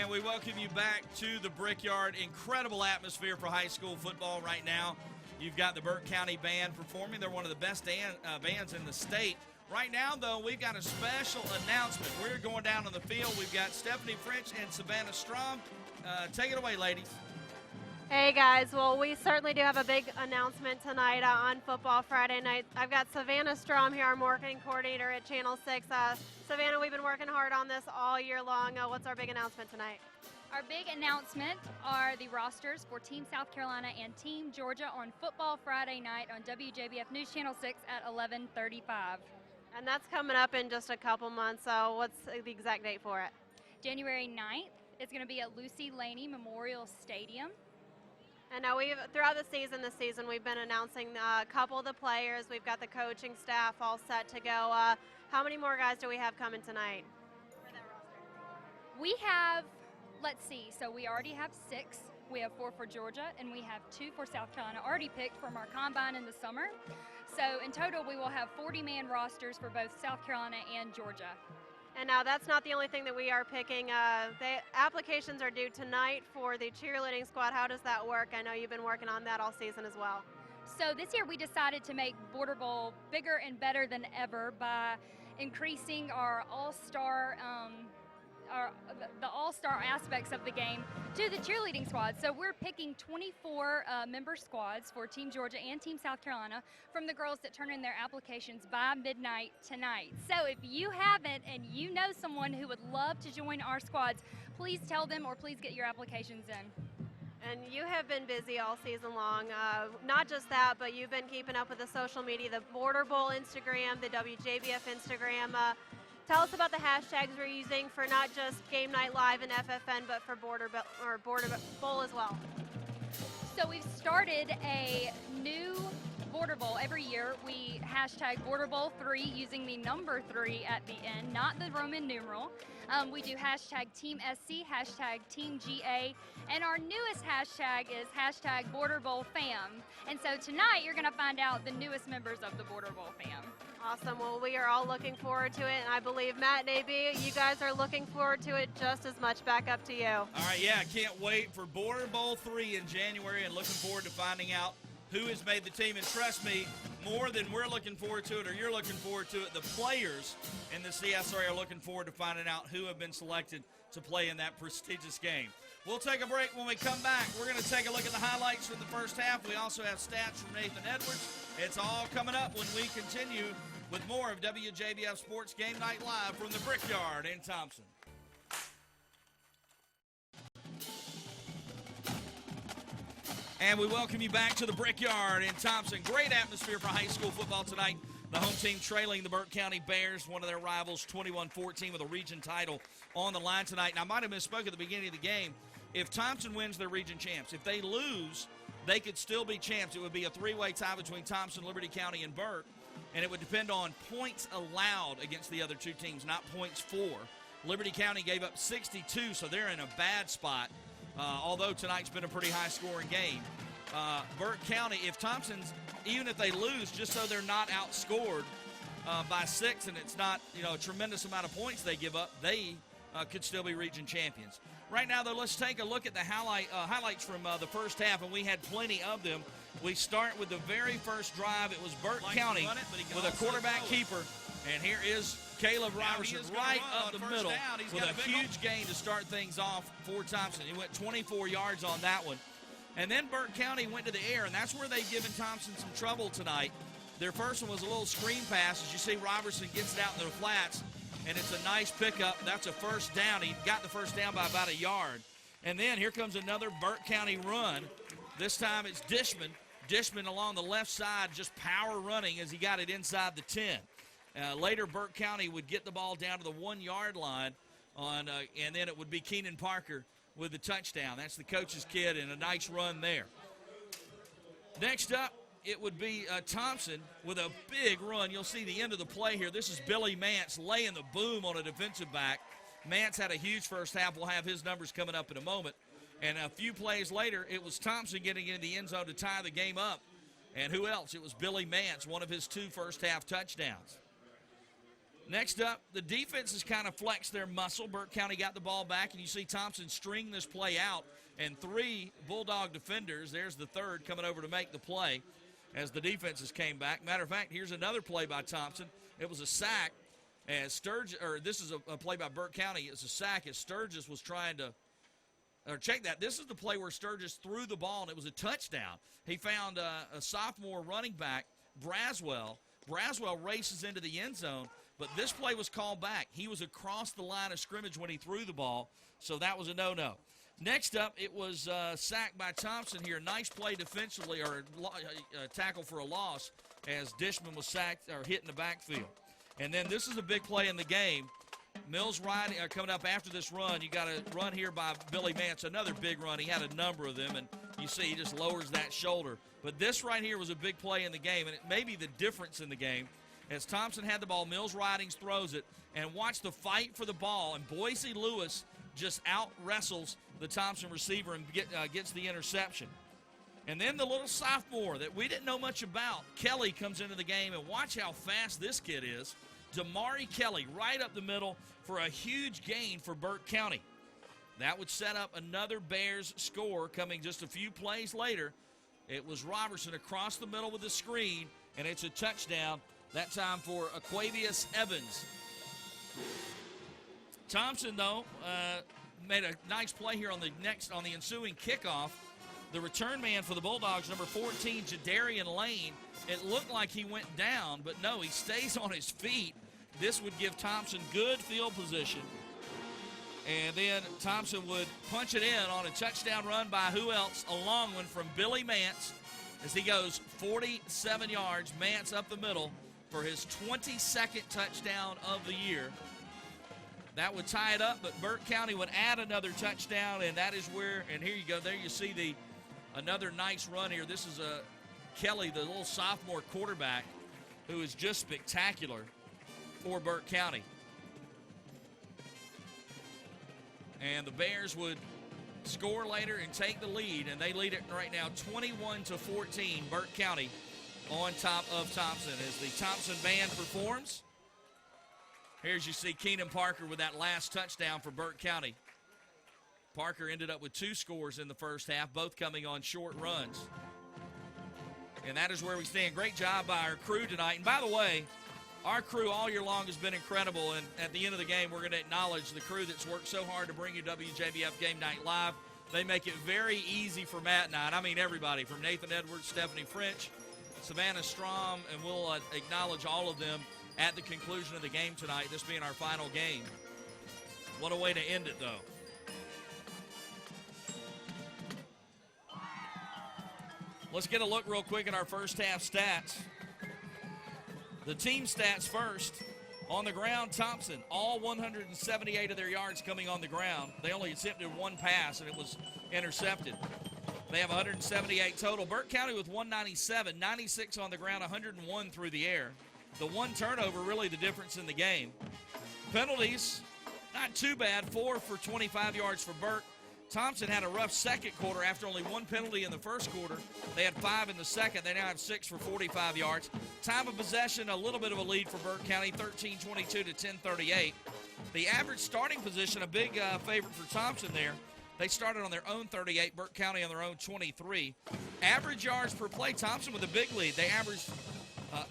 And we welcome you back to the Brickyard. Incredible atmosphere for high school football right now. You've got the Burke County Band performing. They're one of the best bands in the state. Right now, though, we've got a special announcement. We're going down on the field. We've got Stephanie French and Savannah Strom. Take it away, ladies. Hey guys, well we certainly do have a big announcement tonight on Football Friday night. I've got Savannah Strom here, our marketing coordinator at Channel 6. Savannah, we've been working hard on this all year long. What's our big announcement tonight? Our big announcement are the rosters for Team South Carolina and Team Georgia on Football Friday night on WJBF News Channel 6 at 11:35. And that's coming up in just a couple months, so what's the exact date for it? January 9th. It's going to be at Lucy Laney Memorial Stadium. And now throughout the season this season, we've been announcing a couple of the players. We've got the coaching staff all set to go. How many more guys do we have coming tonight for that roster? We have, let's see, so we already have 6. We have 4 for Georgia, and we have 2 for South Carolina already picked from our combine in the summer. So in total, we will have 40-man rosters for both South Carolina and Georgia. And now that's not the only thing that we are picking. The applications are due tonight for the cheerleading squad. How does that work? I know you've been working on that all season as well. So this year we decided to make Border Bowl bigger and better than ever by increasing our all-star the all-star aspects of the game to the cheerleading squad. So we're picking 24 member squads for Team Georgia and Team South Carolina from the girls that turn in their applications by midnight tonight. So if you haven't and you know someone who would love to join our squads, please tell them or please get your applications in. And you have been busy all season long. Not just that, but you've been keeping up with the social media, the Border Bowl Instagram, the WJBF Instagram. Tell us about the hashtags we're using for not just Game Night Live and FFN, but for Border Bowl as well. So we've started a new Border Bowl. Every year we hashtag Border Bowl 3 using the number 3 at the end, not the Roman numeral. We do hashtag Team SC, hashtag Team GA, and our newest hashtag is hashtag Border Bowl Fam. And so tonight you're going to find out the newest members of the Border Bowl Fam. Awesome. Well, we are all looking forward to it, and I believe Matt and AB, you guys are looking forward to it just as much. Back up to you. All right, yeah, I can't wait for Border Bowl 3 in January and looking forward to finding out who has made the team. And trust me, more than we're looking forward to it or you're looking forward to it, the players in the CSRA are looking forward to finding out who have been selected to play in that prestigious game. We'll take a break. When we come back, we're going to take a look at the highlights from the first half. We also have stats from Nathan Edwards. It's all coming up when we continue with more of WJBF Sports Game Night Live from the Brickyard in Thomson. And we welcome you back to the Brickyard in Thomson. Great atmosphere for high school football tonight. The home team trailing the Burke County Bears, one of their rivals, 21-14 with a region title on the line tonight. And I might have misspoke at the beginning of the game. If Thomson wins, they're region champs. If they lose, they could still be champs. It would be a three-way tie between Thomson, Liberty County, and Burke. And it would depend on points allowed against the other two teams, not points for. Liberty County gave up 62, so they're in a bad spot, although tonight's been a pretty high-scoring game. Burke County, if Thompson's, even if they lose, just so they're not outscored by 6 and it's not, a tremendous amount of points they give up, they could still be region champions. Right now, though, let's take a look at the highlights from the first half, and we had plenty of them. We start with the very first drive. It was Burke County with a quarterback keeper, and here is Caleb Robertson right up the middle with a huge gain to start things off for Thomson. He went 24 yards on that one. And then Burke County went to the air, and that's where they've given Thomson some trouble tonight. Their first one was a little screen pass. As you see, Robertson gets it out into the flats, and it's a nice pickup. That's a first down. He got the first down by about a yard. And then here comes another Burke County run. This time it's Dishman. Dishman along the left side, just power running as he got it inside the 10. Later, Burke County would get the ball down to the 1-yard line, and then it would be Keenan Parker with the touchdown. That's the coach's kid, and a nice run there. Next up, it would be Thomson with a big run. You'll see the end of the play here. This is Billy Mance laying the boom on a defensive back. Mance had a huge first half. We'll have his numbers coming up in a moment. And a few plays later, it was Thomson getting in the end zone to tie the game up. And who else? It was Billy Mance, one of his 2 first-half touchdowns. Next up, the defense has kind of flexed their muscle. Burke County got the ball back, and you see Thomson string this play out, and 3 Bulldog defenders, there's the third, coming over to make the play as the defenses came back. Matter of fact, here's another play by Thomson. It was a sack as Sturgis, or this is a play by Burke County. It's a sack as Sturgis was trying to, or check that. This is the play where Sturgis threw the ball, and it was a touchdown. He found a sophomore running back, Braswell. Braswell races into the end zone, but this play was called back. He was across the line of scrimmage when he threw the ball, so that was a no-no. Next up, it was sacked by Thomson here. Nice play defensively, or tackle for a loss, as Dishman was sacked or hit in the backfield. And then this is a big play in the game. Mills riding, coming up after this run. You got a run here by Billy Mance, another big run. He had a number of them, and you see he just lowers that shoulder. But this right here was a big play in the game, and it may be the difference in the game. As Thomson had the ball, Mills Ridings throws it, and watch the fight for the ball, and Boise Lewis just out-wrestles the Thomson receiver and gets the interception. And then the little sophomore that we didn't know much about, Kelly, comes into the game, and watch how fast this kid is. Damari Kelly right up the middle for a huge gain for Burke County. That would set up another Bears score coming just a few plays later. It was Robertson across the middle with the screen, and it's a touchdown, that time for Aquavius Evans. Thomson, though, made a nice play here on the ensuing kickoff. The return man for the Bulldogs, number 14, Jadarian Lane. It looked like he went down, but no, he stays on his feet. This would give Thomson good field position. And then Thomson would punch it in on a touchdown run by who else? A long one from Billy Mance as he goes 47 yards. Mance up the middle for his 22nd touchdown of the year. That would tie it up, but Burke County would add another touchdown, and that is where, and here you go, there you see another nice run here. This is Kelly, the little sophomore quarterback, who is just spectacular for Burke County. And the Bears would score later and take the lead, and they lead it right now 21-14, Burke County on top of Thomson as the Thomson band performs. Here's you see Keenan Parker with that last touchdown for Burke County. Parker ended up with 2 scores in the first half, both coming on short runs. And that is where we stand. Great job by our crew tonight. And by the way, our crew all year long has been incredible, and at the end of the game, we're going to acknowledge the crew that's worked so hard to bring you WJBF Game Night Live. They make it very easy for Matt and I mean everybody, from Nathan Edwards, Stephanie French, Savannah Strom, and we'll acknowledge all of them at the conclusion of the game tonight, this being our final game. What a way to end it, though. Let's get a look real quick at our first half stats. The team stats first. On the ground, Thomson, all 178 of their yards coming on the ground. They only attempted 1 pass, and it was intercepted. They have 178 total. Burke County with 197, 96 on the ground, 101 through the air. The 1 turnover really the difference in the game. Penalties, not too bad. 4 for 25 yards for Burke. Thomson had a rough second quarter after only 1 penalty in the first quarter. They had 5 in the second. They now have 6 for 45 yards. Time of possession, a little bit of a lead for Burke County, 13-22 to 10-38. The average starting position, a big favorite for Thomson there. They started on their own 38, Burke County on their own 23. Average yards per play, Thomson with a big lead. They averaged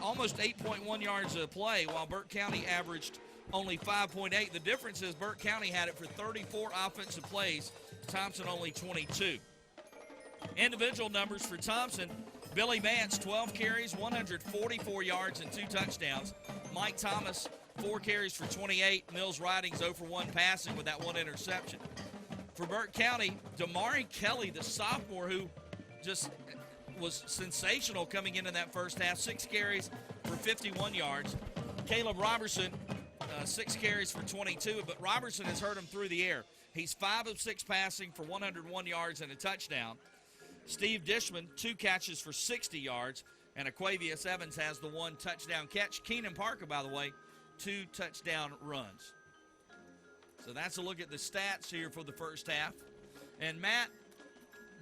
almost 8.1 yards a play, while Burke County averaged only 5.8. The difference is Burke County had it for 34 offensive plays. Thomson only 22. Individual numbers for Thomson. Billy Mance, 12 carries, 144 yards, and 2 touchdowns. Mike Thomas, 4 carries for 28. Mills Ridings 0 for 1 passing with that 1 interception. For Burke County, Damari Kelly, the sophomore who just was sensational coming into that first half, 6 carries for 51 yards. Caleb Robertson, 6 carries for 22, but Robertson has hurt him through the air. He's 5 of 6 passing for 101 yards and a touchdown. Steve Dishman, 2 catches for 60 yards, and Aquavius Evans has the 1 touchdown catch. Keenan Parker, by the way, 2 touchdown runs. So that's a look at the stats here for the first half. And Matt,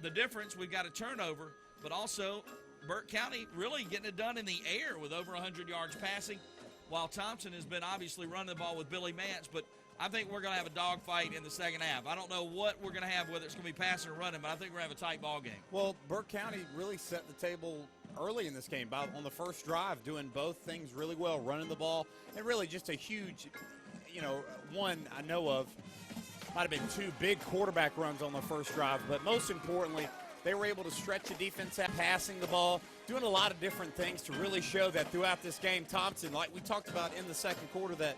the difference, we've got a turnover, but also Burke County really getting it done in the air with over 100 yards passing. while Thomson has been obviously running the ball with Billy Mance, but I think we're going to have a dogfight in the second half. I don't know what we're going to have, whether it's going to be passing or running, but I think we're going to have a tight ball game. Well, Burke County really set the table early in this game on the first drive, doing both things really well, running the ball, and really just a huge, one I know of, might have been 2 big quarterback runs on the first drive, but most importantly, they were able to stretch the defense out, passing the ball, doing a lot of different things to really show that throughout this game, Thomson, like we talked about in the second quarter, that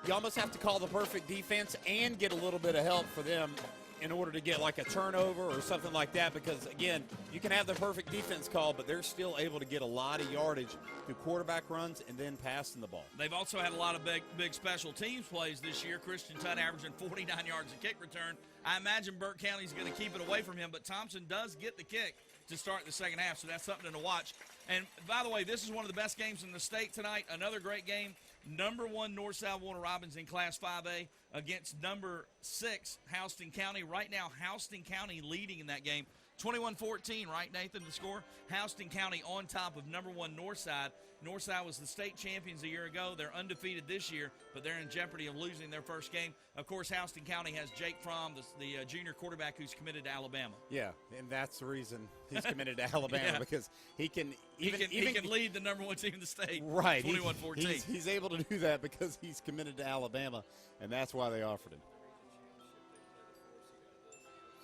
you almost have to call the perfect defense and get a little bit of help for them in order to get like a turnover or something like that, because, again, you can have the perfect defense call, but they're still able to get a lot of yardage through quarterback runs and then passing the ball. They've also had a lot of big special teams plays this year. Christian Tutt averaging 49 yards a kick return. I imagine Burke County's going to keep it away from him, but Thomson does get the kick to start the second half, so that's something to watch. And, by the way, this is one of the best games in the state tonight. Another great game. Number 1 Northside Warner Robins in Class 5A against number 6 Houston County. Right now, Houston County leading in that game. 21-14, right, Nathan, the score? Houston County on top of number 1 Northside. Northside was the state champions a year ago. They're undefeated this year, but they're in jeopardy of losing their first game. Of course, Houston County has Jake Fromm, the junior quarterback who's committed to Alabama. Yeah, and that's the reason he's committed to Alabama, Yeah. because he can He can lead the number 1 team in the state. Right. 21-14. He's able to do that because he's committed to Alabama, and that's why they offered him.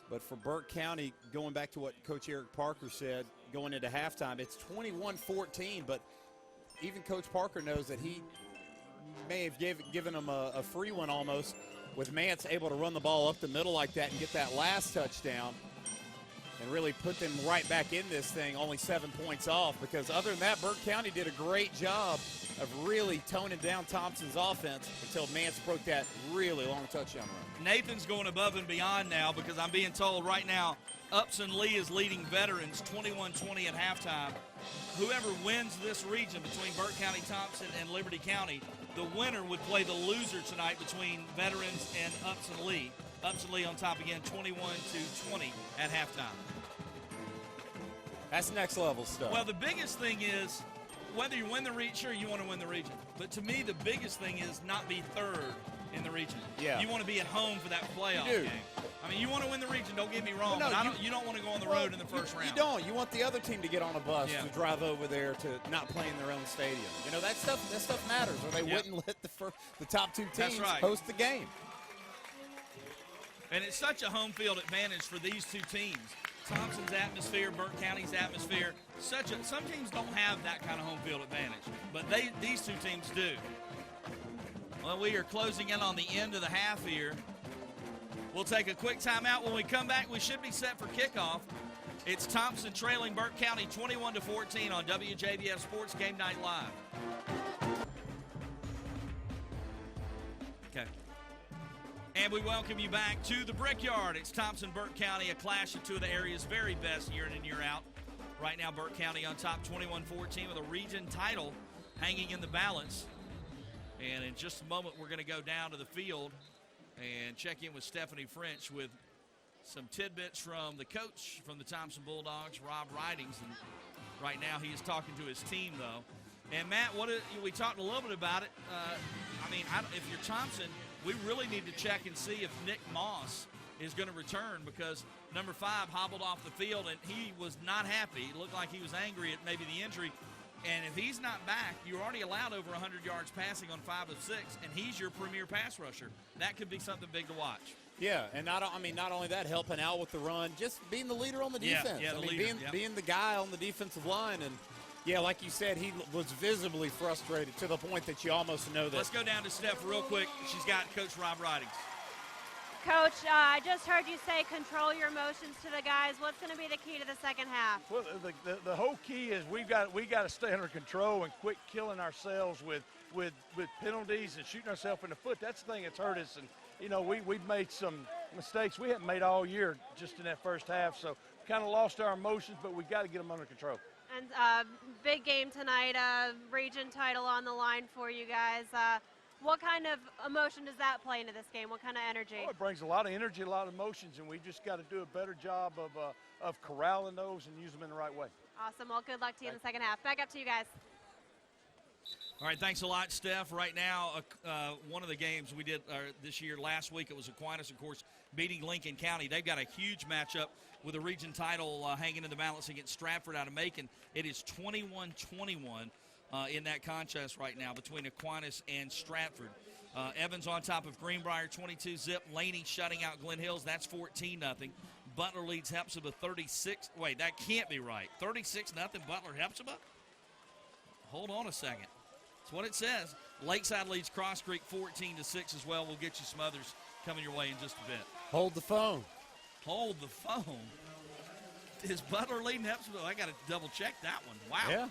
But for Burke County, going back to what Coach Eric Parker said, going into halftime, it's 21-14, but even Coach Parker knows that he may have given them a free one almost, with Mance able to run the ball up the middle like that and get that last touchdown and really put them right back in this thing, only 7 points off, because other than that, Burke County did a great job of really toning down Thompson's offense until Mance broke that really long touchdown run. Nathan's going above and beyond now, because I'm being told right now Upson Lee is leading veterans 21-20 at halftime. Whoever wins this region between Burke County, Thomson, and Liberty County, the winner would play the loser tonight between veterans and Upson Lee. Upson Lee on top again, 21-20 at halftime. That's next level stuff. Well, the biggest thing is whether you win the region, sure, you want to win the region. But to me, the biggest thing is not be third in the region. Yeah. You want to be at home for that playoff You do. game. I mean, you want to win the region, don't get me wrong, Well, no, but you don't want to go on the road in the first round. You don't. You want the other team to get on a bus Yeah. to drive over there to not play in their own stadium. You know, that stuff matters, or they Yep. wouldn't let the top 2 That's teams right. host the game. And it's such a home field advantage for these 2 teams. Thompson's atmosphere, Burke County's atmosphere. Some teams don't have that kind of home field advantage, but these 2 teams do. Well, we are closing in on the end of the half here. We'll take a quick timeout. When we come back, we should be set for kickoff. It's Thomson trailing Burke County 21-14 on WJBF Sports Game Night Live. Okay. And we welcome you back to the Brickyard. It's Thomson, Burke County, a clash of 2 of the area's very best year in and year out. Right now, Burke County on top 21-14 with a region title hanging in the balance. And in just a moment, we're going to go down to the field and check in with Stephanie French with some tidbits from the coach from the Thomson Bulldogs, Rob Ridings. And right now, he is talking to his team, though. And, Matt, we talked a little bit about it. If you're Thomson, we really need to check and see if Nick Moss is going to return, because number 5 hobbled off the field, and he was not happy. It looked like he was angry at maybe the injury. And if he's not back, you're already allowed over 100 yards passing on 5 of 6, and he's your premier pass rusher. That could be something big to watch. Yeah, and not only that, helping out with the run, just being the leader on the defense. Yeah, the leader, being the guy on the defensive line. And, yeah, like you said, he was visibly frustrated to the point that you almost know that. Let's go down to Steph real quick. She's got Coach Rob Ridings. Coach, I just heard you say control your emotions to the guys. What's going to be the key to the second half? Well, the whole key is we got to stay under control and quit killing ourselves with penalties and shooting ourselves in the foot. That's the thing that's hurt us. And, you know, we've made some mistakes we haven't made all year just in that first half. So kind of lost our emotions, but we got to get them under control. And big game tonight, region title on the line for you guys. What kind of emotion does that play into this game? What kind of energy? Oh, it brings a lot of energy, a lot of emotions, and we just got to do a better job of corralling those and use them in the right way. Awesome. Well, good luck to you in the second half. Back up to you guys. All right, thanks a lot, Steph. Right now, one of the games we did this year, last week, it was Aquinas, of course, beating Lincoln County. They've got a huge matchup with a region title hanging in the balance against Stratford out of Macon. It is 21-21 in that contest right now between Aquinas and Stratford. Evans on top of Greenbrier, 22-zip. Laney shutting out Glen Hills. That's 14-0. Butler leads Hepzibah 36. Wait, that can't be right. 36-0 Butler Hepzibah? Hold on a second. That's what it says. Lakeside leads Cross Creek 14-6 as well. We'll get you some others coming your way in just a bit. Hold the phone. Hold the phone. Is Butler leading Hepzibah? I got to double check that one. Wow. Yeah.